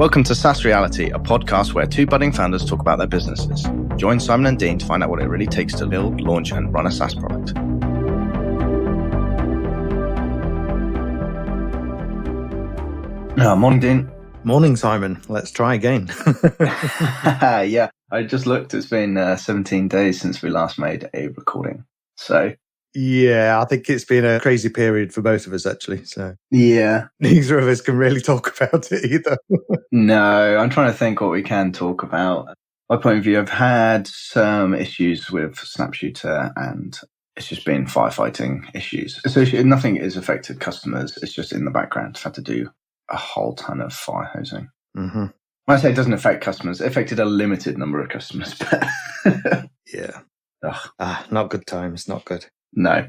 Welcome to SaaS Reality, a podcast where two budding founders talk about their businesses. Join Simon and Dean to find out what it really takes to build, launch, and run a SaaS product. Morning, Dean. Morning, Simon. Let's try again. Yeah, I just looked. It's been 17 days since we last made a recording. So yeah, I think it's been a crazy period for both of us, actually. So yeah, neither of us can really talk about it either. No, I'm trying to think what we can talk about. My point of view, I've had some issues with Snapshooter and it's just been firefighting issues. So nothing has affected customers. It's just in the background. I've had to do a whole ton of fire hosing. Mm-hmm. When I say it doesn't affect customers, it affected a limited number of customers. But yeah. Not good times. Not good. No.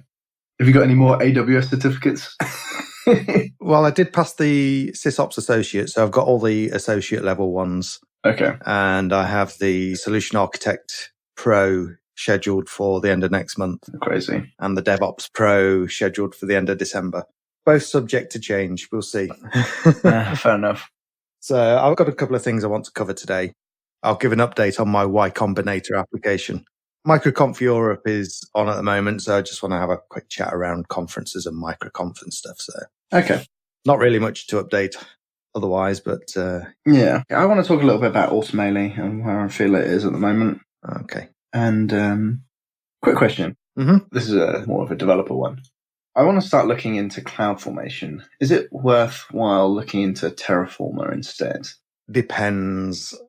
Have you got any more AWS certificates? Well, I did pass the SysOps Associate, so I've got all the associate level ones. Okay. And I have the Solution Architect Pro scheduled for the end of next month. Crazy. And the DevOps Pro scheduled for the end of December. Both subject to change. We'll see. Fair enough. So I've got a couple of things I want to cover today. I'll give an update on my Y Combinator application. MicroConf Europe is on at the moment, so I just want to have a quick chat around conferences and MicroConf and stuff. So okay, not really much to update otherwise, but yeah, I want to talk a little bit about Automaily and where I feel it is at the moment. Okay. And quick question. Mm-hmm. This is more of a developer one. I want to start looking into CloudFormation. Is it worthwhile looking into Terraformer instead? Depends.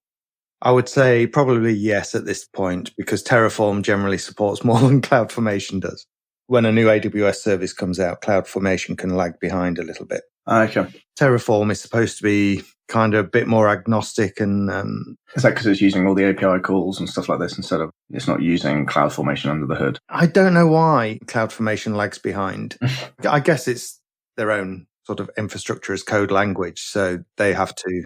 I would say probably yes at this point, because Terraform generally supports more than CloudFormation does. When a new AWS service comes out, CloudFormation can lag behind a little bit. Okay. Terraform is supposed to be kind of a bit more agnostic and... Is that because it's using all the API calls and stuff like this instead of it's not using CloudFormation under the hood? I don't know why CloudFormation lags behind. I guess it's their own sort of infrastructure as code language, so they have to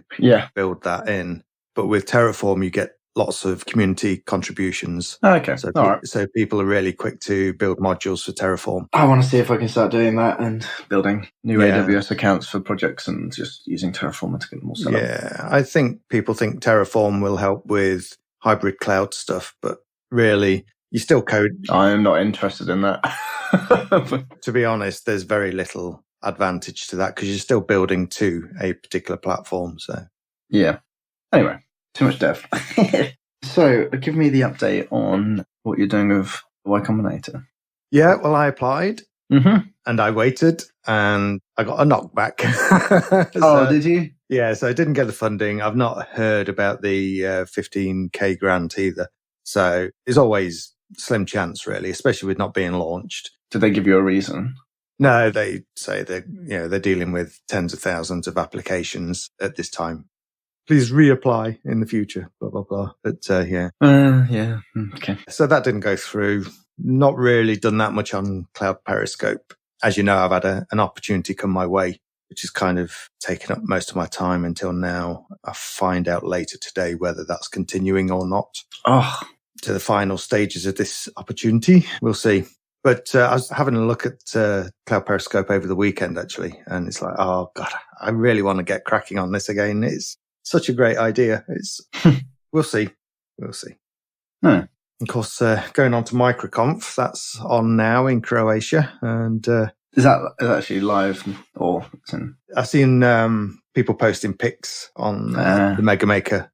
build that in. But with Terraform, you get lots of community contributions. Okay. So people are really quick to build modules for Terraform. I want to see if I can start doing that and building new AWS accounts for projects and just using Terraform to get them all set up. Yeah, I think people think Terraform will help with hybrid cloud stuff, but really, you still code. I am not interested in that. To be honest, there's very little advantage to that because you're still building to a particular platform. So yeah. Anyway. Too much dev. So, give me the update on what you're doing with Y Combinator. Yeah, well, I applied and I waited and I got a knockback. Oh, did you? Yeah, so I didn't get the funding. I've not heard about the 15K grant either. So it's always slim chance, really, especially with not being launched. Did they give you a reason? No, they say they're dealing with tens of thousands of applications at this time. Please reapply in the future, blah, blah, blah. But yeah. Yeah. Okay. So that didn't go through. Not really done that much on Cloud Periscope. As you know, I've had an opportunity come my way, which has kind of taken up most of my time until now. I'll find out later today whether that's continuing or not. Oh. To the final stages of this opportunity. We'll see. But I was having a look at Cloud Periscope over the weekend, actually. And it's like, oh, God, I really want to get cracking on this again. It's such a great idea. We'll see. No. Of course, going on to MicroConf, that's on now in Croatia. And is that actually live or? I've seen people posting pics on the Mega Maker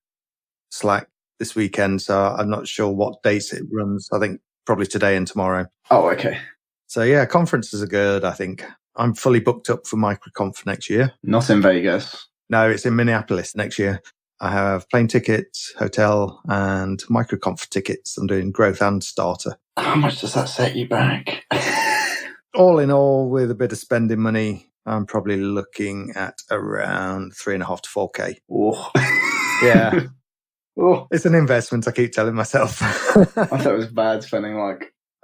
Slack this weekend. So I'm not sure what dates it runs. I think probably today and tomorrow. Oh, okay. So yeah, conferences are good, I think. I'm fully booked up for MicroConf next year. Not in Vegas. No, it's in Minneapolis next year. I have plane tickets, hotel, and MicroConf tickets. I'm doing growth and starter. How much does that set you back? All in all, with a bit of spending money, I'm probably looking at around 3.5 to 4K. Oh. Yeah. Oh. It's an investment, I keep telling myself. I thought it was bad spending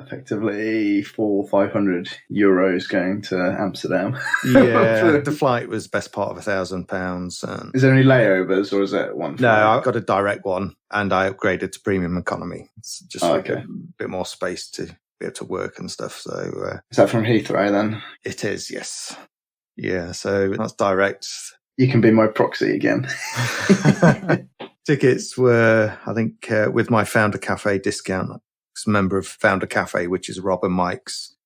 effectively 400 or 500 euros going to Amsterdam. Yeah, the flight was best part of £1,000. Is there any layovers or is it one flight? No, I got a direct one and I upgraded to premium economy. It's just a bit more space to be able to work and stuff. So is that from Heathrow then? It is, yes. Yeah, so that's direct. You can be my proxy again. Tickets were, I think, with my Founder Cafe discount. I was a member of Founder Cafe, which is Rob and Mike's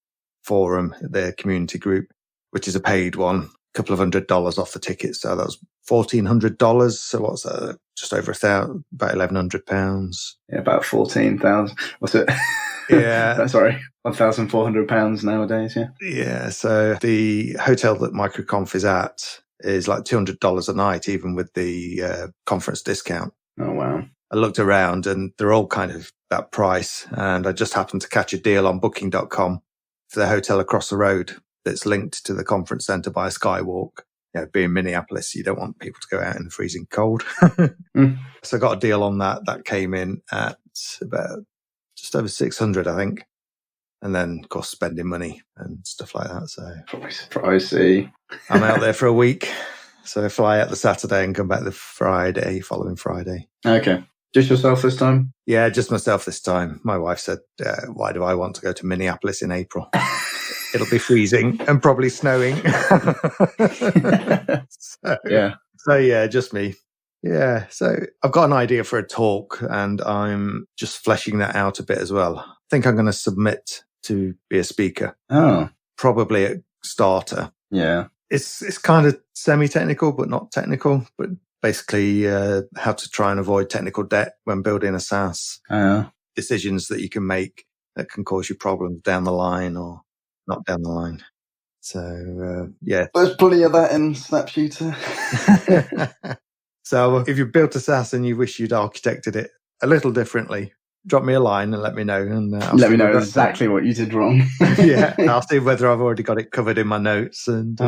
forum, their community group, which is a paid one. A couple of $100 off the ticket, so that was $1,400. So what's that? Just over $1,000, about £1,100. Yeah, about 14,000. What's it? Yeah, sorry, £1,400 nowadays. Yeah. Yeah. So the hotel that Microconf is at is like $200 a night, even with the conference discount. Oh wow! I looked around, and they're all kind of that price. And I just happened to catch a deal on Booking.com for the hotel across the road that's linked to the conference centre by a skywalk. Being Minneapolis, you don't want people to go out in the freezing cold. So I got a deal on that. That came in at about just over 600, I think. And then, of course, spending money and stuff like that. So pricey. I'm out there for a week. So I fly out the Saturday and come back the following Friday. Okay. Just yourself this time? Yeah, just myself this time. My wife said, why do I want to go to Minneapolis in April? It'll be freezing and probably snowing. So yeah, just me. Yeah, so I've got an idea for a talk, and I'm just fleshing that out a bit as well. I think I'm going to submit to be a speaker. Oh. Probably a starter. Yeah. It's kind of semi-technical, but not technical, but basically how to try and avoid technical debt when building a SaaS. Decisions that you can make that can cause you problems down the line or not down the line. So, yeah. There's plenty of that in Snapshooter. So if you built a SaaS and you wish you'd architected it a little differently, drop me a line and let me know. And let me know exactly what you did wrong. Yeah, I'll see whether I've already got it covered in my notes. And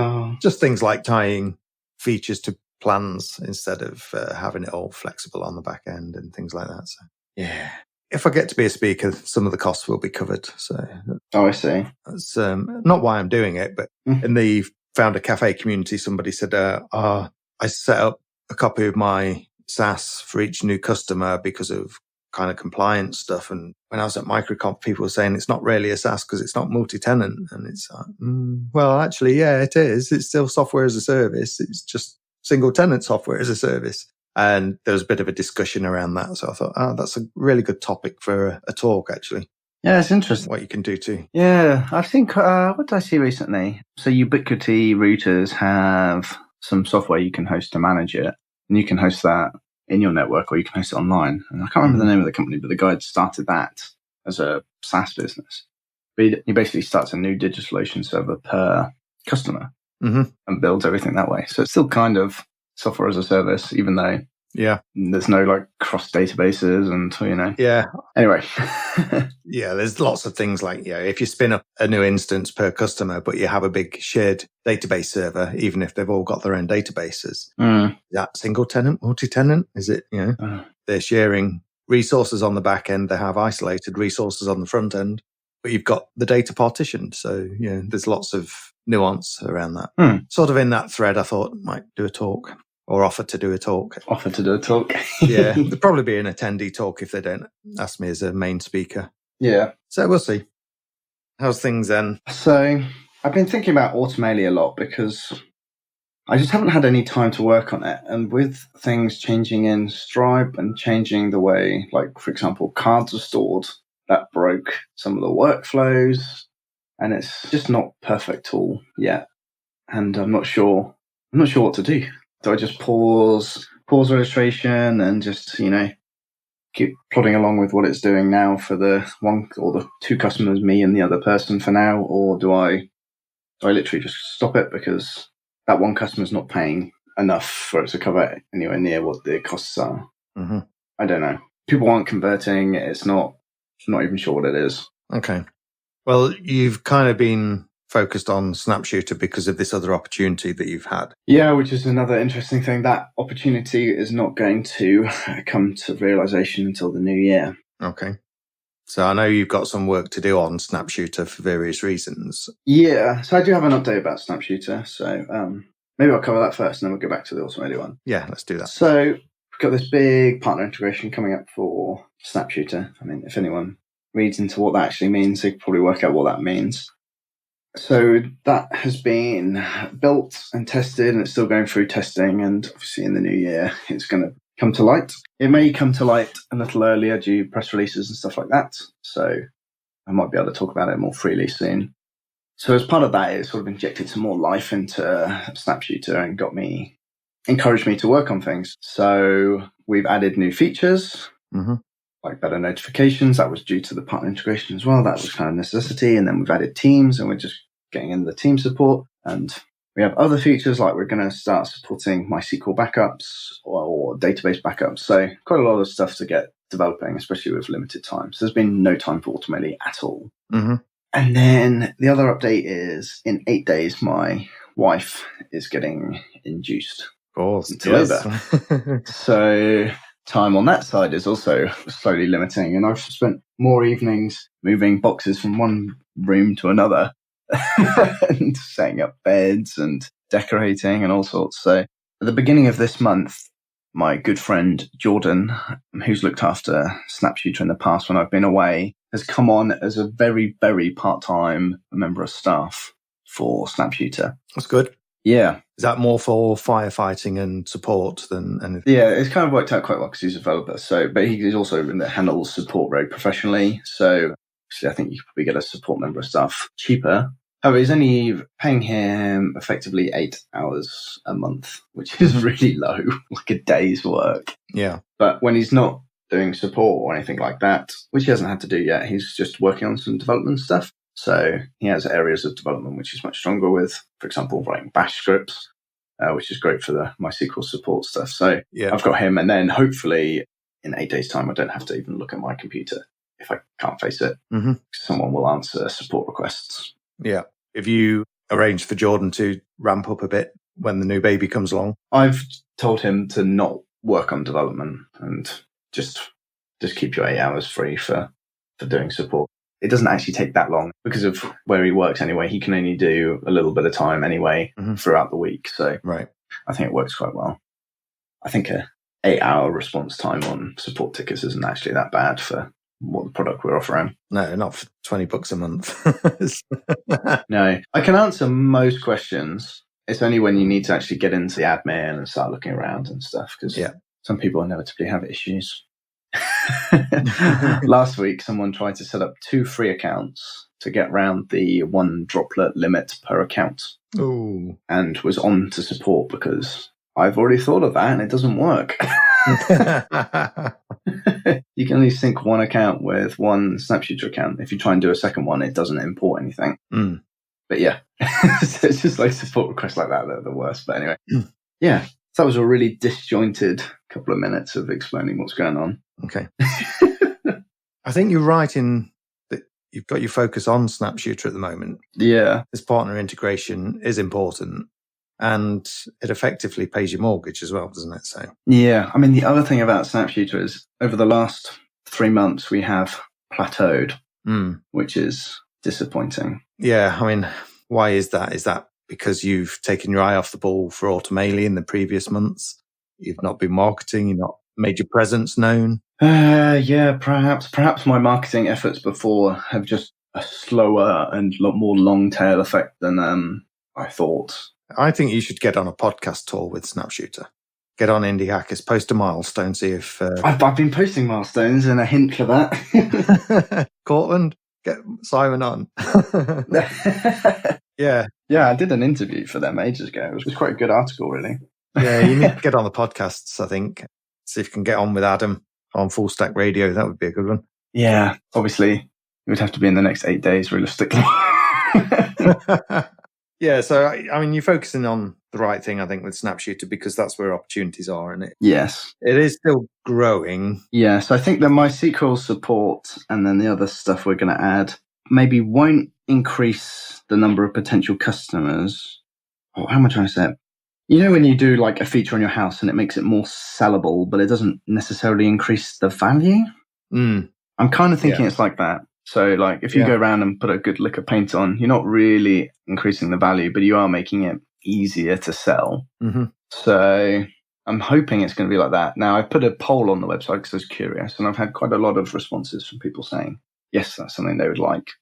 just things like tying features to plans instead of having it all flexible on the back end and things like that. So, yeah. If I get to be a speaker, some of the costs will be covered. So, I see. That's not why I'm doing it, but in the Founder Cafe community, somebody said, I set up a copy of my SaaS for each new customer because of kind of compliance stuff. And when I was at Microconf, people were saying it's not really a SaaS because it's not multi-tenant. And it's like, well, actually, yeah, it is. It's still software as a service. It's just single tenant software as a service. And there was a bit of a discussion around that. So I thought, that's a really good topic for a talk, actually. Yeah, it's interesting. What you can do too. Yeah, I think, what did I see recently? So Ubiquiti routers have some software you can host to manage it. And you can host that in your network or you can host it online. And I can't remember the name of the company, but the guy started that as a SaaS business. But he basically starts a new DigitalOcean server per customer and builds everything that way. So it's still kind of software as a service, even though there's no like cross databases and, Yeah. Anyway. Yeah, there's lots of things like, if you spin up a new instance per customer, but you have a big shared database server, even if they've all got their own databases, is that single tenant, multi-tenant? Is it, they're sharing resources on the back end. They have isolated resources on the front end, but you've got the data partitioned. So, there's lots of nuance around that. Sort of in that thread, I thought might do a talk. Or offer to do a talk. Yeah, there'll probably be an attendee talk if they don't ask me as a main speaker. Yeah. So we'll see. How's things then? So I've been thinking about Automaily a lot because I just haven't had any time to work on it. And with things changing in Stripe and changing the way, like, for example, cards are stored, that broke some of the workflows. And it's just not perfect tool yet. And I'm not sure what to do. Do I just pause registration and just, keep plodding along with what it's doing now for the one or the two customers, me and the other person for now? Or do I literally just stop it because that one customer's not paying enough for it to cover anywhere near what the costs are? I don't know. People aren't converting. I'm not even sure what it is. Okay. Well, you've kind of been focused on Snapshooter because of this other opportunity that you've had. Yeah, which is another interesting thing. That opportunity is not going to come to realization until the new year. Okay. So I know you've got some work to do on Snapshooter for various reasons. Yeah, so I do have an update about Snapshooter. So maybe I'll cover that first and then we'll go back to the Automaily one. Yeah, let's do that. So we've got this big partner integration coming up for Snapshooter. I mean, if anyone reads into what that actually means, they can probably work out what that means. So that has been built and tested, and it's still going through testing. And obviously in the new year, it's going to come to light. It may come to light a little earlier due to press releases and stuff like that. So I might be able to talk about it more freely soon. So as part of that, it sort of injected some more life into SnapShooter and encouraged me to work on things. So we've added new features, like better notifications. That was due to the partner integration as well. That was kind of necessity. And then we've added teams, and we're just getting into the team support. And we have other features, like we're going to start supporting MySQL backups or database backups. So quite a lot of stuff to get developing, especially with limited time. So there's been no time for Automaily at all. And then the other update is in 8 days, my wife is getting induced. Of course, into labor. So time on that side is also slowly limiting. And I've spent more evenings moving boxes from one room to another and setting up beds and decorating and all sorts. So at the beginning of this month, my good friend Jordan, who's looked after SnapShooter in the past when I've been away, has come on as a very, very part-time member of staff for SnapShooter. That's good. Yeah. Is that more for firefighting and support than anything? Yeah, it's kind of worked out quite well because he's a developer. So, but he's also in the handles support very professionally. So actually, I think you could probably get a support member of staff cheaper. However, he's only paying him effectively 8 hours a month, which is really low, like a day's work. Yeah. But when he's not doing support or anything like that, which he hasn't had to do yet, he's just working on some development stuff. So he has areas of development which he's much stronger with, for example, writing bash scripts, which is great for the MySQL support stuff. So yeah. I've got him, and then hopefully in 8 days' time, I don't have to even look at my computer if I can't face it. Someone will answer support requests. Yeah. If you arrange for Jordan to ramp up a bit when the new baby comes along? I've told him to not work on development and just keep your 8 hours free for doing support. It doesn't actually take that long because of where he works anyway. He can only do a little bit of time anyway throughout the week. So right. I think it works quite well. I think a 8-hour response time on support tickets isn't actually that bad for what the product we're offering. No, not for $20 a month. No, I can answer most questions. It's only when you need to actually get into the admin and start looking around and stuff, because some people inevitably have issues. Last week, someone tried to set up 2 free accounts to get around the 1 droplet limit per account. Ooh. And was on to support because I've already thought of that and it doesn't work. You can only sync 1 account with 1 SnapShooter account. If you try and do a second one, it doesn't import anything. But yeah, so it's just like support requests like that are the worst. But anyway, yeah, so that was a really disjointed couple of minutes of explaining what's going on. Okay. I think you're right in that you've got your focus on SnapShooter at the moment. Yeah. This partner integration is important. And it effectively pays your mortgage as well, doesn't it? So yeah, I mean, the other thing about SnapShooter is over the last 3 months, we have plateaued, which is disappointing. Yeah, I mean, why is that? Is that because you've taken your eye off the ball for Automaily in the previous months? You've not been marketing, you've not made your presence known? Yeah, perhaps my marketing efforts before have just a slower and lot more long tail effect than I thought. I think you should get on a podcast tour with SnapShooter. Get on Indie Hackers, post a milestone, see if... I've been posting milestones and a hint for that. Cortland, get Simon on. Yeah. Yeah, I did an interview for them ages ago. It was quite a good article, really. Yeah, you need to get on the podcasts, I think. See if you can get on with Adam on Full Stack Radio. That would be a good one. Yeah, obviously, it would have to be in the next 8 days, realistically. Yeah, so, I mean, you're focusing on the right thing, I think, with SnapShooter, because that's where opportunities are, and yes, it is still growing. Yes, I think that MySQL support and then the other stuff we're going to add maybe won't increase the number of potential customers. Oh, how am I trying to say it? You know, when you do like a feature on your house and it makes it more sellable, but it doesn't necessarily increase the value? I'm kind of thinking it's like that. So, like, if you go around and put a good lick of paint on, you're not really increasing the value, but you are making it easier to sell. So, I'm hoping it's going to be like that. Now, I put a poll on the website because I was curious, and I've had quite a lot of responses from people saying, yes, that's something they would like.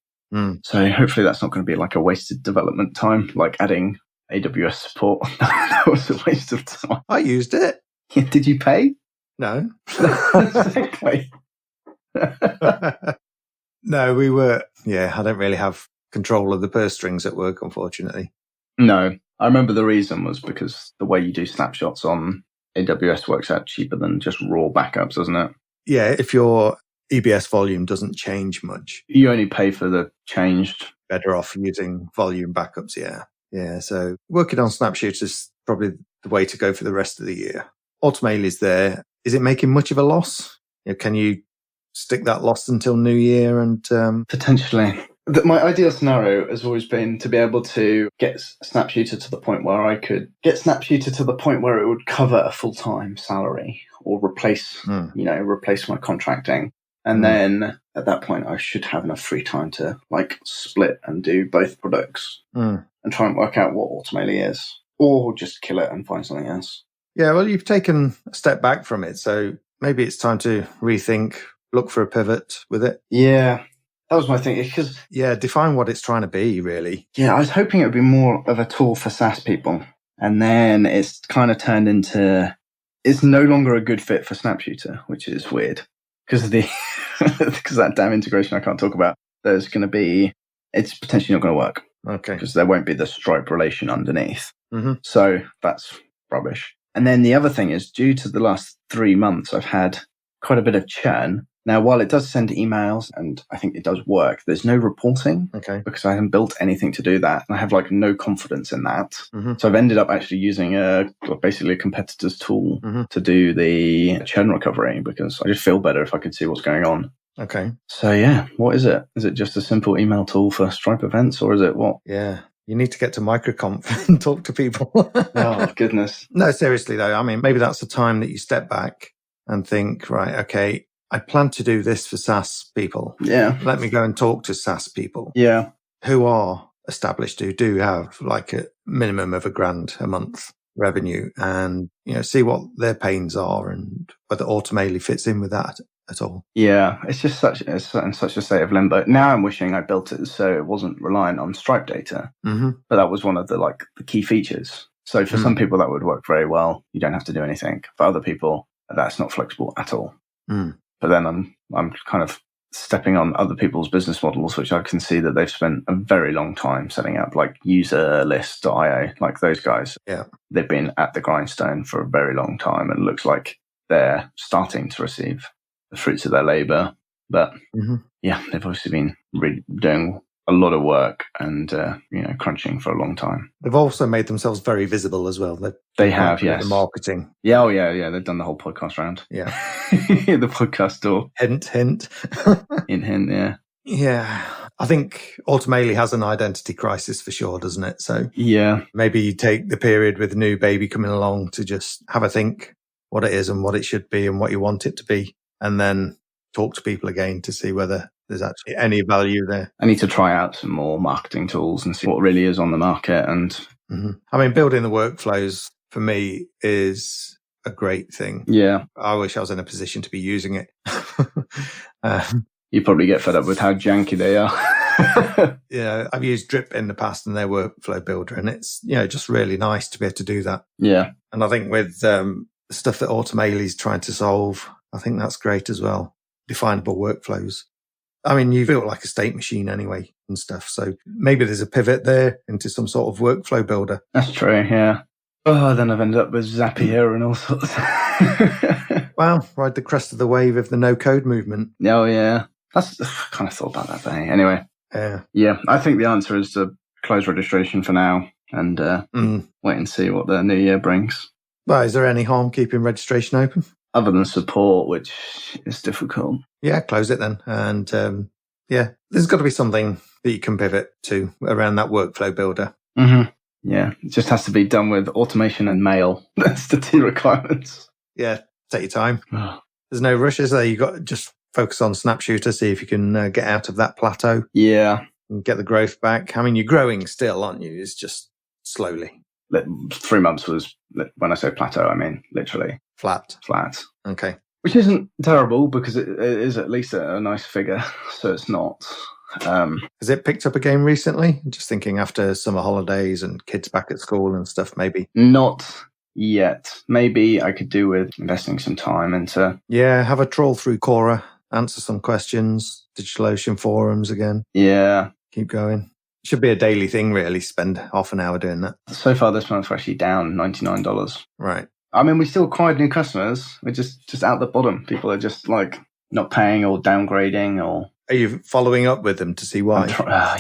So hopefully that's not going to be like a wasted development time, like adding AWS support. That was a waste of time. I used it. Did you pay? No. Exactly. No, we were, I don't really have control of the purse strings at work, unfortunately. No, I remember the reason was because the way you do snapshots on AWS works out cheaper than just raw backups, doesn't it? Yeah, if your EBS volume doesn't change much. You only pay for the changed. Better off using volume backups, yeah. Yeah, so working on Snapshoots is probably the way to go for the rest of the year. Automaily is there. Is it making much of a loss? Can you stick that loss until New Year? And Potentially. My ideal scenario has always been to be able to get Snapshooter to the point where I could get Snapshooter to the point where it would cover a full-time salary or replace my contracting. And then at that point, I should have enough free time to like split and do both products and try and work out what Automaily is, or just kill it and find something else. Yeah, well, you've taken a step back from it, so maybe it's time to rethink, look for a pivot with it. Yeah, that was my thing. Because define what it's trying to be, really. Yeah, I was hoping it would be more of a tool for SaaS people, and then it's kind of turned into it's no longer a good fit for Snapshooter, which is weird. Because that damn integration I can't talk about, it's potentially not going to work. Okay. Because there won't be the Stripe relation underneath. Mm-hmm. So that's rubbish. And then the other thing is, due to the last 3 months, I've had quite a bit of churn. Now, while it does send emails and I think it does work, there's no reporting. Okay. Because I haven't built anything to do that. And I have like no confidence in that. Mm-hmm. So I've ended up actually using basically a competitor's tool to do the churn recovery, because I just feel better if I could see what's going on. Okay. So yeah, what is it? Is it just a simple email tool for Stripe events, or is it what? Yeah. You need to get to microconf and talk to people. Oh, goodness. No, seriously though. I mean, maybe that's the time that you step back and think, right, okay, I plan to do this for SaaS people. Yeah. Let me go and talk to SaaS people. Yeah. Who are established, who do have like a minimum of $1,000 a month revenue, and, see what their pains are and whether Automaily fits in with that at all. Yeah. It's just it's in such a state of limbo. Now I'm wishing I built it so it wasn't reliant on Stripe data, but that was one of the key features. So for some people that would work very well. You don't have to do anything. For other people, that's not flexible at all. But then I'm kind of stepping on other people's business models, which I can see that they've spent a very long time setting up, like userlist.io, like those guys. Yeah. They've been at the grindstone for a very long time, and it looks like they're starting to receive the fruits of their labor. But they've obviously been really doing a lot of work and, crunching for a long time. They've also made themselves very visible as well. They have, yes. The marketing. Yeah, They've done the whole podcast round. Yeah. The podcast store. Hint. Hint, yeah. Yeah. I think Automaily has an identity crisis for sure, doesn't it? So yeah, maybe you take the period with the new baby coming along to just have a think what it is and what it should be and what you want it to be, and then talk to people again to see whether there's actually any value there. I need to try out some more marketing tools and see what really is on the market. And I mean, building the workflows for me is a great thing. Yeah. I wish I was in a position to be using it. You probably get fed up with how janky they are. Yeah, I've used Drip in the past and their workflow builder, and it's, just really nice to be able to do that. Yeah. And I think with the stuff that Automaily is trying to solve, I think that's great as well. Definable workflows. I mean, you built like a state machine anyway and stuff. So maybe there's a pivot there into some sort of workflow builder. That's true, yeah. Oh, then I've ended up with Zapier and all sorts. Well, ride the crest of the wave of the no-code movement. Oh, yeah. I kind of thought about that day. Anyway. Yeah, I think the answer is to close registration for now and wait and see what the new year brings. Well, is there any harm keeping registration open? Other than support, which is difficult. Yeah, close it then. And there's got to be something that you can pivot to around that workflow builder. Yeah, it just has to be done with automation and mail. That's the two requirements. Yeah, take your time. There's no rush, is there? You got to just focus on Snapshooter, see if you can get out of that plateau. Yeah. And get the growth back. I mean, you're growing still, aren't you? It's just slowly. 3 months was, when I say plateau, I mean literally flat. Okay. Which isn't terrible because it is at least a nice figure. So it's not Has it picked up again recently? Just thinking after summer holidays and kids back at school and stuff, maybe. Not yet. Maybe I could do with investing some time into... Yeah, have a trawl through Quora, answer some questions, DigitalOcean forums again. Yeah. Keep going. Should be a daily thing, really. Spend half an hour doing that. So far this month, we're actually down $99. Right. I mean, we still acquired new customers. We're just out the bottom. People are just like not paying or downgrading or... Are you following up with them to see why?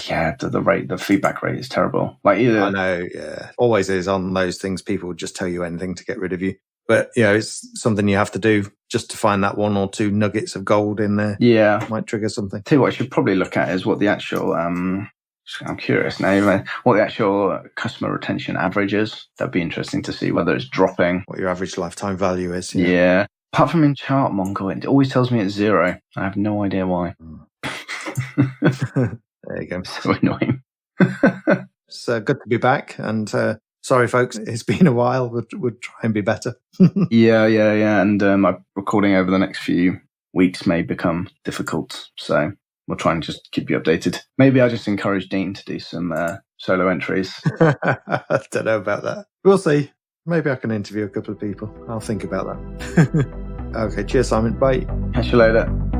Yeah, the feedback rate is terrible. Like either... I know, yeah. Always is on those things. People will just tell you anything to get rid of you. But, it's something you have to do just to find that one or two nuggets of gold in there. Yeah. Might trigger something. Tell you what I should probably look at is what the actual... I'm curious now, what the actual customer retention average is. That'd be interesting to see whether it's dropping. What your average lifetime value is. Yeah. Apart from in Chartmongle, it always tells me it's 0. I have no idea why. There you go. So annoying. It's good to be back. And sorry, folks, it's been a while. We'll try and be better. Yeah. And my recording over the next few weeks may become difficult. So we'll try and just keep you updated. Maybe I'll just encourage Dean to do some solo entries. I don't know about that. We'll see. Maybe I can interview a couple of people. I'll think about that. Okay, cheers, Simon. Bye. Catch you later.